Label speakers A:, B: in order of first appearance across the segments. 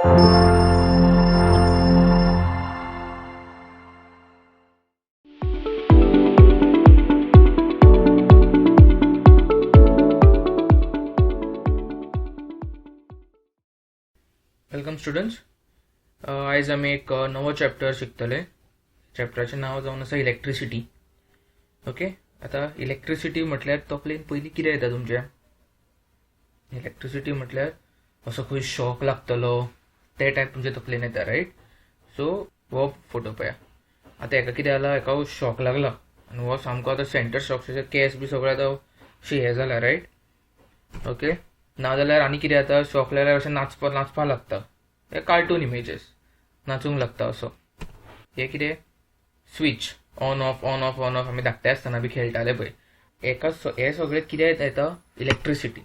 A: Welcome students. आयज आमी एक नवो चॅप्टर शिकतले. चॅप्टराचें नांव जावन आसा इलेक्ट्रिसिटी. ओके, आता इलेक्ट्रिसिटी म्हटल्यार तकलेन पयलीं कितें येता तुमच्या? इलेक्ट्रिसिटी म्हटल्यार असो खंय शॉक लागतलो ते टायप तुमच्या तकलेन येता, रायट? सो हो फोटो पळया. आता हेका कितें जाला, हेका शॉक लागला आनी हो सामको आता सेंटर शॉक, केस बी सगळे आतां अशें हें जाला, रायट? ओके, नाजाल्यार आनी कितें जाता, शॉक लागल्यार अशें नाचपा लागता. हे कार्टून इमेजीस, नाचूंक लागता असो. हे कितें? Switch on off on off on off आमी धाकटे आसतना बी खेळटाले पळय. हे सगळे कितें येता? इलेक्ट्रिसिटी.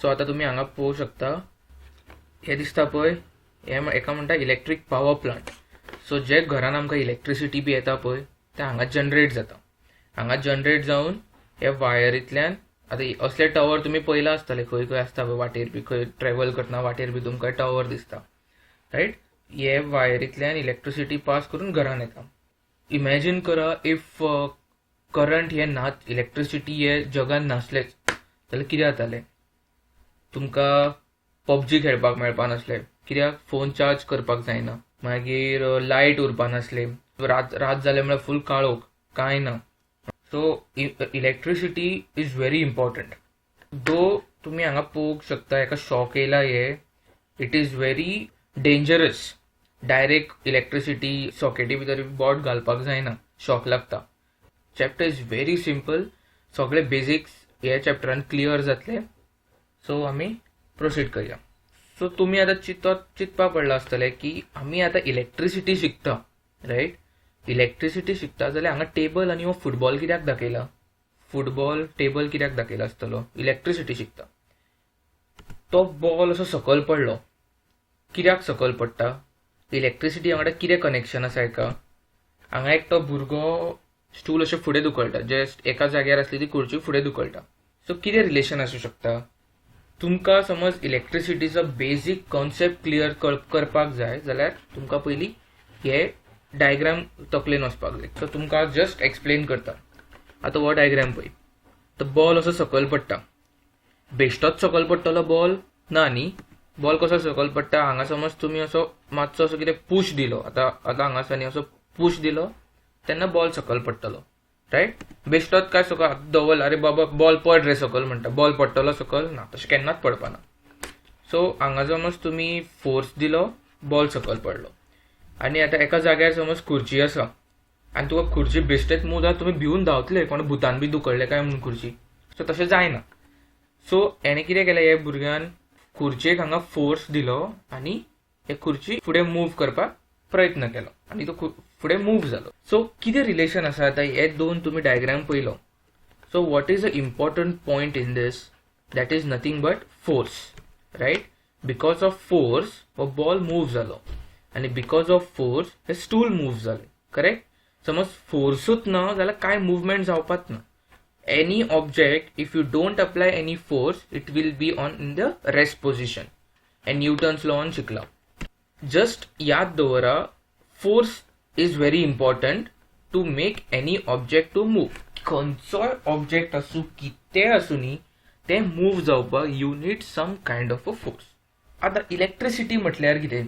A: सो आता तुमी हांगा पळोवंक शकता, हे दिसता पळय, हेका म्हणटा इलेक्ट्रीक पावर प्लांट. सो जे घरान आमकां इलेक्ट्रिसिटी बी येता पळय, ते हांगा जनरेट जाता. हांगा जनरेट जावन हे वायरींतल्यान, आता असले टावर तुम्ही पयला आसतले, खंय खंय आसता पळय वाटेर बी, खंय ट्रॅव्हल करतना वाटेर बी तुमकां टावर दिसता, रायट? हे वायरींतल्यान इलेक्ट्रिसिटी पास करून घरान येता. इमॅजिन करा, इफ करंट हे नाच, इलेक्ट्रिसिटी हे जगान नासलेच जाल्यार कितें जातालें? तुमकां पबजी खेळपाक मेळपा नासलें, कित्याक फोन चार्ज करपाक जायना. मागीर लायट उरपा नासले, रात जाले म्हळ्यार फूल काळोख, कांय ना. So electricity is very important. दो तुम्ही हांगा पळोवंक शकता, हेका शॉक येयला, हे it is very dangerous. Direct electricity सॉकेटी भितर बोट घालपाक जायना, शॉक लागता. Chapter is very simple. सगळे बेसिक्स हे चॅप्टरान क्लियर जातले. सो आमी प्रोसीड करया. सो तुम्ही आता चिंतपाक पडला आसतले की आमी आता इलेक्ट्रिसिटी शिकता, रायट? इलेक्ट्रिसिटी शिकता जाल्यार हांगा टेबल आनी हो फुटबॉल कित्याक दाखयला? फुटबॉल टेबल कित्याक दाखयला आसतलो? इलेक्ट्रिसिटी शिकता. तो बॉल असो सकयल पडलो, कित्याक सकयल पडटा? इलेक्ट्रिसिटी वांगडा कितें कनेक्शन आसा हेका? हांगा एकटो भुरगो स्टूल अशें फुडें धुकळटा, जस्ट एका जाग्यार आसली ती खुर्ची फुडें धुकळटा. सो कितें रिलेशन आसूं शकता? तुमकां समज इलेक्ट्रिसिटीचो बेसिक कॉन्सेप्ट क्लियर करपाक जाय जाल्यार तुमकां पयलीं हे डायग्राम तकलेन वचपाक जाय. सो तुमकां जस्ट एक्सप्लेन करता. आता हो डायग्राम पळय. तो बॉल असो सकयल पडटा. बेश्टोच सकयल पडटलो बॉल ना न्ही. बॉल कसो सकयल पडटा? हांगा समज तुमी असो मातसो असो कितें पुश दिलो, आता हांगासर असो पुश दिलो तेन्ना बॉल सकयल पडटलो, रायट? बेश्टोच काय सकयल दवरला, अरे बाबा बॉल पड रे सकयल म्हणटा, बॉल पडटलो सकयल ना, तशें केन्नाच पडपाना. सो हांगा समज तुमी फोर्स दिलो, बॉल सकयल पडलो. आनी आता एका जाग्यार समज खुर्ची आसा आनी तुका खुर्ची बेश्टेच मूव जाता, तुमी भिवून धांवतले, कोण भुतान बी दुखडले काय म्हणून खुर्ची. सो तशें जायना. सो हेणे कितें केलें, हे भुरग्यान खुर्चेक हांगा फोर्स दिलो आनी हे खुर्ची फुडें मूव करपाक प्रयत्न केलो आनी तो फुडें मूव जालो. सो कितें रिलेशन आसा? आतां हे दोन तुमी डायग्राम पयलो. So what is a important point in this? That is nothing but force, right? Because of force हो बॉल मूव जालो आनी बिकॉज ऑफ फोर्स हे स्टूल मूव जाले, करेक्ट? समज फोर्सूच ना जाल्यार काय मुवमेंट जावपाच ना. Any object, if you don't apply any force, it will be in the rest position. And Newton's law शिकला. Just याद दवरा, force is very important to make any object to move. खंयचोय ऑब्जेक्ट असू, कितें असू न्ही, ते मूव जावपाक you need some kind of a force. आता इलेक्ट्रिसिटी म्हटल्यार कितें?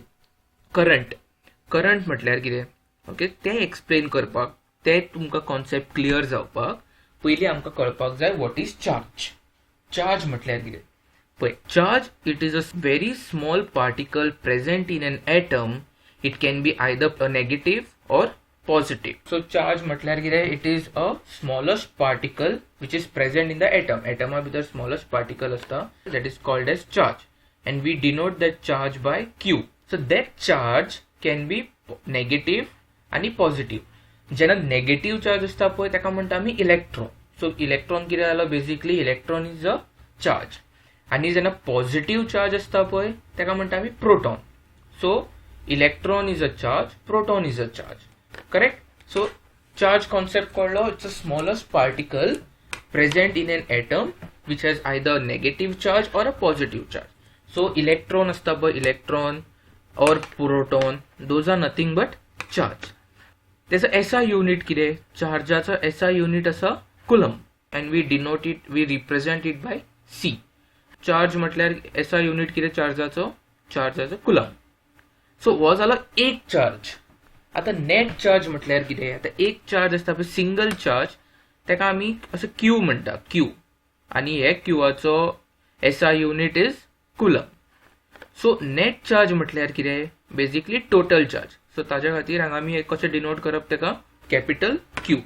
A: करंट म्हटल्यार कितें? ओके, ते एक्सप्लेन करपाक, ते तुमकां कॉन्सेप्ट क्लियर जावपाक पयलीं आमकां कळपाक जाय वॉट इज चार्ज. चार्ज म्हटल्यार कितें पळय. Charge it is a very small particle present in an atom. It can be either a negative or positive. So charge म्हटल्यार कितें? It is a smallest particle which is present in the atom. एटमा भितर smallest particle आसता, that is called as charge, and we denote that charge by Q. So that charge can be negative आनी positive. जेन्ना negative charge आसता पळय ताका म्हणटा आमी इलेक्ट्रॉन. सो इलेक्ट्रॉन कितें जालो? Basically electron is a charge. आनी जेन्ना पॉझिटिव्ह चार्ज आसता पळय ताका म्हणटा आमी proton. So electron is a charge, proton is a charge, correct? So charge concept कळ्ळो. It's a smallest particle present in an atom which has either negative charge or a positive charge. So electron आसता पळय, electron or proton, those are nothing but charge. त्याचा SI unit कितें? चार्जाचा SI unit असा coulomb, and we denote it, we represent it by C. Charge म्हटल्यार SI unit कितें चार्जाचो? चार्जाचो coulomb. So हो जाला एक चार्ज. आता नेट चार्ज म्हटल्यार कितें? आता एक चार्ज असता पळय सिंगल चार्ज, ताका आमी असो क्यू म्हणटा, क्यू, आनी हे क्यूआचो SI unit is coulomb. So net charge म्हटल्यार कितें? Basically total charge. सो ताज्या खातीर हांगा आमी कशें डिनोट करप ताका? Capital Q.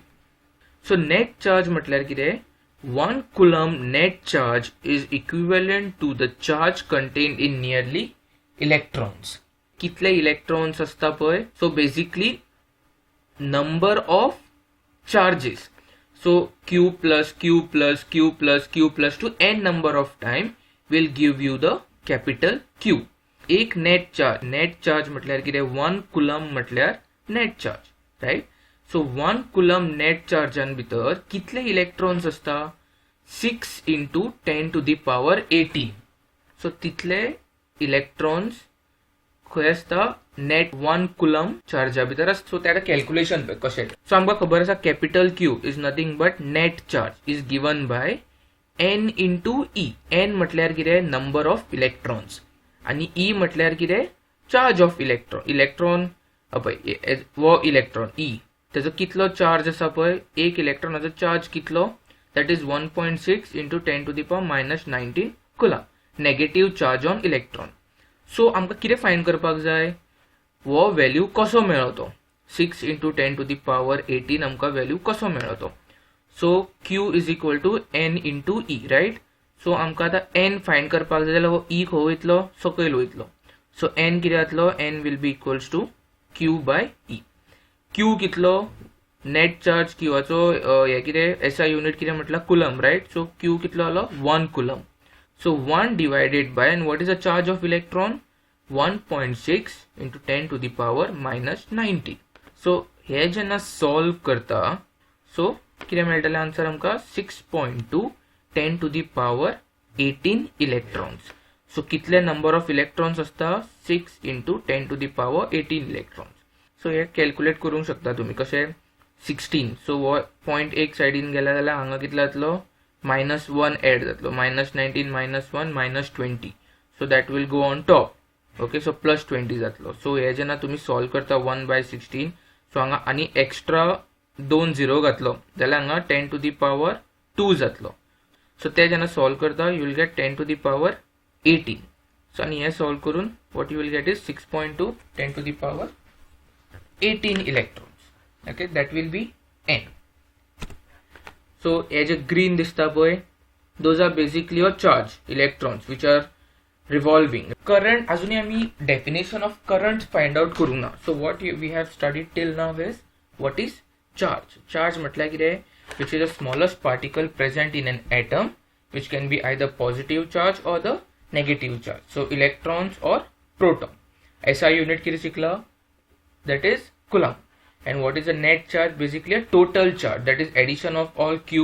A: So net charge म्हटल्यार कितें? 1 coulomb net charge is equivalent to the charge contained in nearly electrons. कितले इलेक्ट्रॉन्स असता पळय? So basically number of charges. So q plus q plus q plus q plus to n number of time will give you the capital Q. एक net charge म्हटल्यार कितें? 1 coulomb म्हटल्यार net charge, right? So 1 coulomb net चार्जान भितर कितले electrons असता? 6 into 10 to the power 18. So title electrons खंय असता? नेट 1 coulomb चार्जा भितर असता. सो त्याला कॅल्क्युलेशन पळय कशें. सो आमकां खबर आसा capital Q is nothing but net charge is given by n into E. n म्हटल्यार कितें? नंबर ऑफ इलेक्ट्रॉन्स, आणि E म्हटल्यार कितें? चार्ज ऑफ इलेक्ट्रॉन पळय वो इलेक्ट्रॉन E, तेजो कितलो चार्ज आसा पळय? एक इलेक्ट्रॉनाचो चार्ज कितलो? That is 1.6 into 10 to the power minus 19 coulomb. Negative charge on electron. So आमकां कितें फायंड करपाक जाय? वो व्हॅल्यू कसो मेळ्ळो तो? 6 into 10 to the power 18 आमकां व्हॅल्यू कसो मेळ्ळो तो? So Q is equal to n into E, right? So आमकां आतां n फायंड करपाक जाय जाल्यार E खंय वयतलो? सकयल वयतलो. सो n कितें जातलो? n will be equals to Q by E. Q कितलो? नेट चार्ज क्यूआचो हे कितें? SI unit कितें म्हटल्यार coulomb, राइट? सो Q कितलो जालो? 1 coulomb. So 1 divided by, and what is the charge of electron? 1.6 into 10 to the power minus 90. So हे जेन्ना solve करता, सो कितें मेळटलें आन्सर आमकां? 6.2 10 to the power 18 electrons. So कितले नंबर ऑफ इलेक्ट्रॉन्स असता? 6 into 10 to the power 18 electrons. So हे calculate करूंक शकता तुम्ही कशें? 16. सो हो पॉयंट एक सायडीन गेला जाल्यार हांगा कितलो जातलो? -1 एड जातलो. -19 -1 -20. So that will go on top. Okay, so +20 जातलो. सो हे जेन्ना तुम्ही सॉल्व करता 1/16, सो हांगा आनी एक्स्ट्रा 2 झिरो घातलो जाल्यार हांगा 10 to the power 2 जातलो. सो ते जेन्ना सॉल्व करता you will get 10 to the power 18. So आनी हे सॉल्व करून what you will get is 6.2 10 to the power 18 electrons. Okay, that will be n. So हे जे ग्रीन दिसता पळय, those are basically your charge electrons which are revolving. Current अजूनही आम्ही definition of current find out करूंक ना. So what we have studied till now is what is charge. Charge म्हटल्यार कितें? Which is the smallest particle present in an atom which can be either positive charge or the negative charge. So electrons or proton. SI unit कितें शिकला? That is coulomb. And what is the net charge? Basically a total charge, that is addition of all q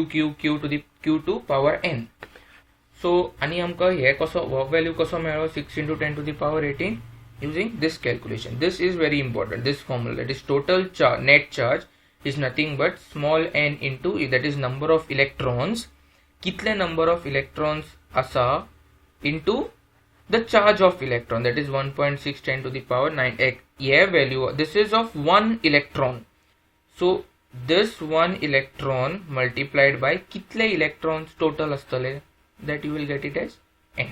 A: to the q to power n. So आणि आमकां हे कसो work value कसो मेळ्ळो? 6 into 10 to the power 18 using this calculation. This is very important, this formula, that is total charge, net charge is nothing but small n into E, that is number of electrons. कितले number of electrons आसा into the charge of electron, that is 1.6 10 to the power 9. Yeah, value, this is of 1 electron. So this 1 electron multiplied by कितले electrons total astale, that you will get it as n.